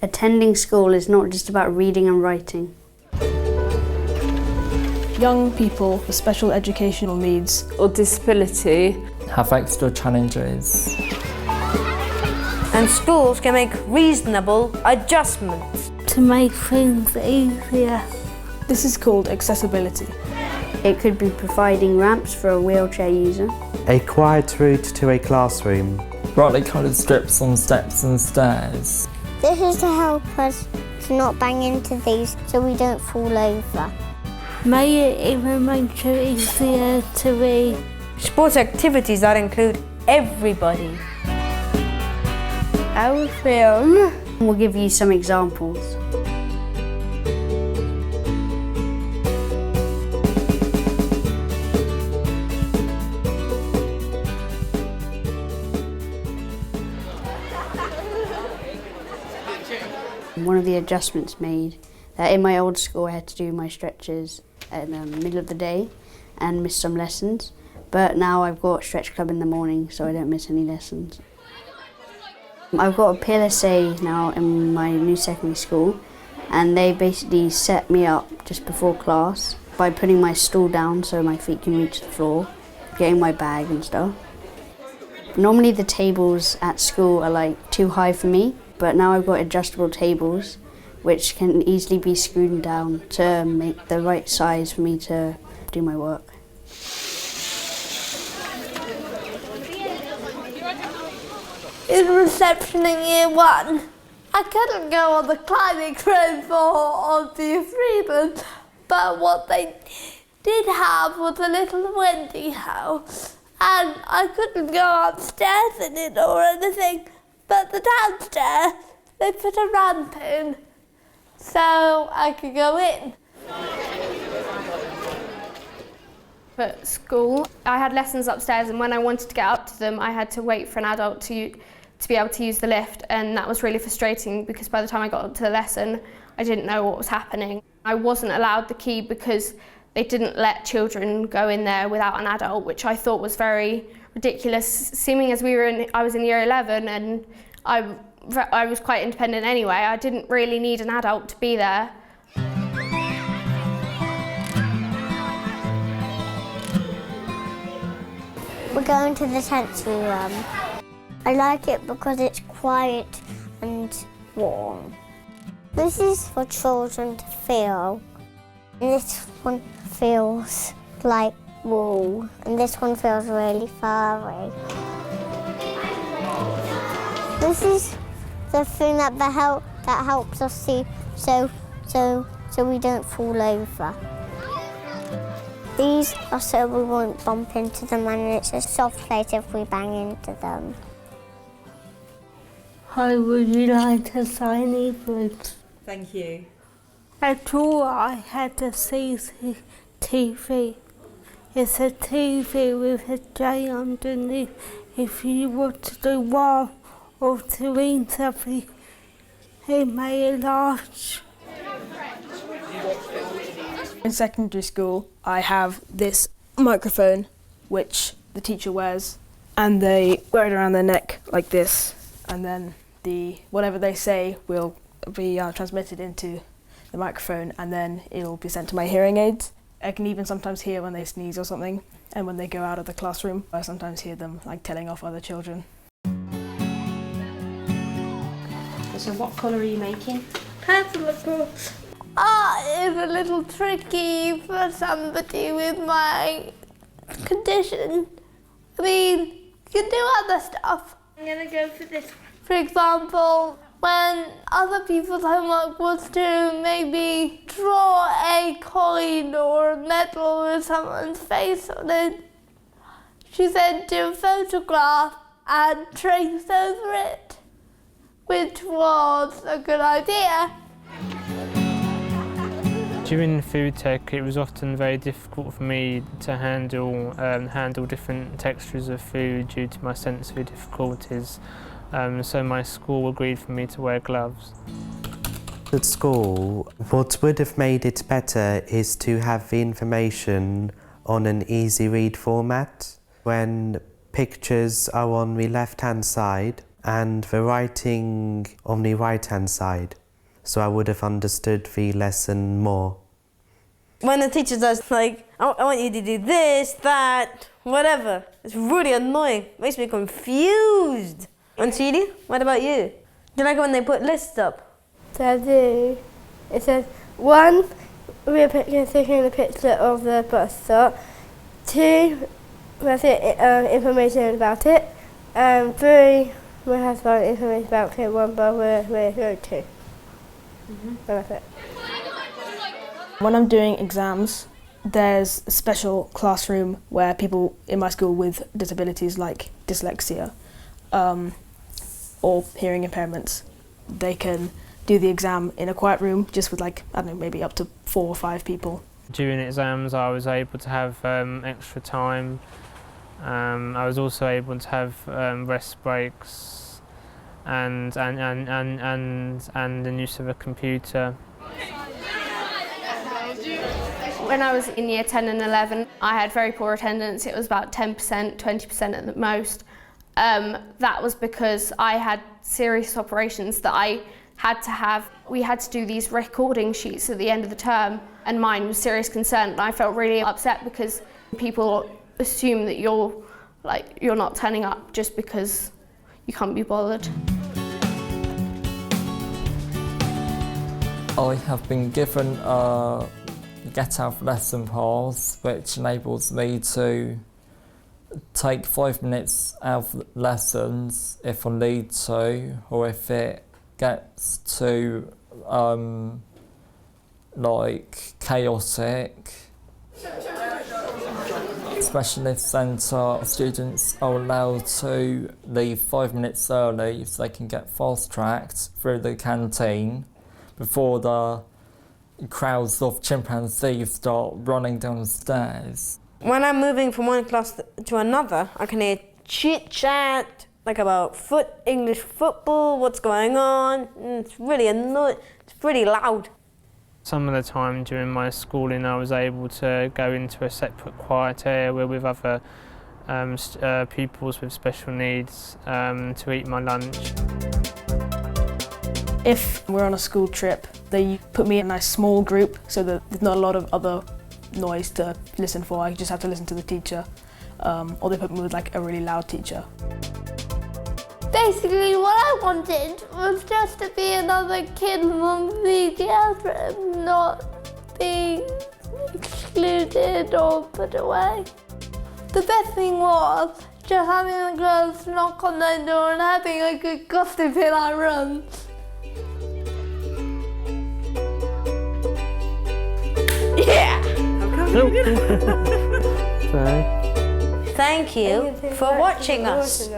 Attending school is not just about reading and writing. Young people with special educational needs or disability have extra challenges. And schools can make reasonable adjustments to make things easier. This is called accessibility. It could be providing ramps for a wheelchair user. A quiet route to a classroom. Brightly coloured strips on steps and stairs. This is to help us to not bang into these so we don't fall over. May it even make it easier to read. Sports activities that include everybody. Our film will give you some examples. One of the adjustments made that in my old school I had to do my stretches in the middle of the day and miss some lessons, but now I've got stretch club in the morning so I don't miss any lessons. I've got a PLSA now in my new secondary school, and they basically set me up just before class by putting my stool down so my feet can reach the floor, getting my bag and stuff. Normally the tables at school are like too high for me, but now I've got adjustable tables which can easily be screwed down to make the right size for me to do my work. In reception in year 1, I couldn't go on the climbing frame for obvious reasons, but what they did have was a little Wendy house, and I couldn't go upstairs in it or anything, but the downstairs, they put a ramp in, so I could go in. At school, I had lessons upstairs, and when I wanted to get up to them, I had to wait for an adult to be able to use the lift, and that was really frustrating because by the time I got up to the lesson, I didn't know what was happening. I wasn't allowed the key because they didn't let children go in there without an adult, which I thought was very ridiculous, seeming as I was in year 11 and I was quite independent anyway. I didn't really need an adult to be there. We're going to the sensory room. I like it because it's quiet and warm. This is for children to feel. And this one feels like wool. And this one feels really furry. This is the thing that helps us see so we don't fall over. These are so we won't bump into them, and it's a soft place if we bang into them. I would like a shiny boot. Thank you. At all, I had a CCTV. It's a TV with a J underneath. If you want to do one or to read something, it may large. In secondary school, I have this microphone which the teacher wears, and they wear it around their neck like this, and then whatever they say will be transmitted into the microphone, and then it'll be sent to my hearing aids. I can even sometimes hear when they sneeze or something, and when they go out of the classroom, I sometimes hear them telling off other children. So what colour are you making? Purple. Art is a little tricky for somebody with my condition. I mean, you can do other stuff. I'm going to go for this one. For example, when other people's homework was to maybe draw a coin or a medal with someone's face on it, she said do a photograph and trace over it, which was a good idea. During food tech, it was often very difficult for me to handle different textures of food due to my sensory difficulties. So my school agreed for me to wear gloves. At school, what would have made it better is to have the information on an easy read format. When pictures are on the left-hand side and the writing on the right-hand side, so I would have understood the lesson more. When the teacher does like, I want you to do this, that, whatever, it's really annoying. Makes me confused. And Celia, what about you? Do you like it when they put lists up? I do. It says 1, we're taking a picture of the bus stop. 2, we're information about it. 3, we have some information about it. 1, but we're going to. That's it. When I'm doing exams, there's a special classroom where people in my school with disabilities like dyslexia or hearing impairments, they can do the exam in a quiet room just with like, I don't know, maybe up to 4 or 5 people. During exams I was able to have extra time. I was also able to have rest breaks and the use of a computer. When I was in year 10 and 11, I had very poor attendance. It was about 10%, 20% at the most. That was because I had serious operations that I had to have. We had to do these recording sheets at the end of the term, and mine was serious concern. And I felt really upset because people assume that you're not turning up just because you can't be bothered. I have been given a get out of lesson pass, which enables me to take 5 minutes out of lessons if I need to, or if it gets too like chaotic. Specialist centre students are allowed to leave 5 minutes early so they can get fast-tracked through the canteen before the crowds of chimpanzees start running down the stairs. When I'm moving from one class to another, I can hear chit-chat, like about English football, what's going on. It's really annoying, it's pretty loud. Some of the time during my schooling I was able to go into a separate quiet area with other pupils with special needs to eat my lunch. If we're on a school trip, they put me in a nice small group so that there's not a lot of other noise to listen for. I just have to listen to the teacher, or they put me with like a really loud teacher. Basically, what I wanted was just to be another kid from the classroom, not being excluded or put away. The best thing was just having the girls knock on their door and having a good gossip in our room. Yeah! Sorry. Thank you for watching us.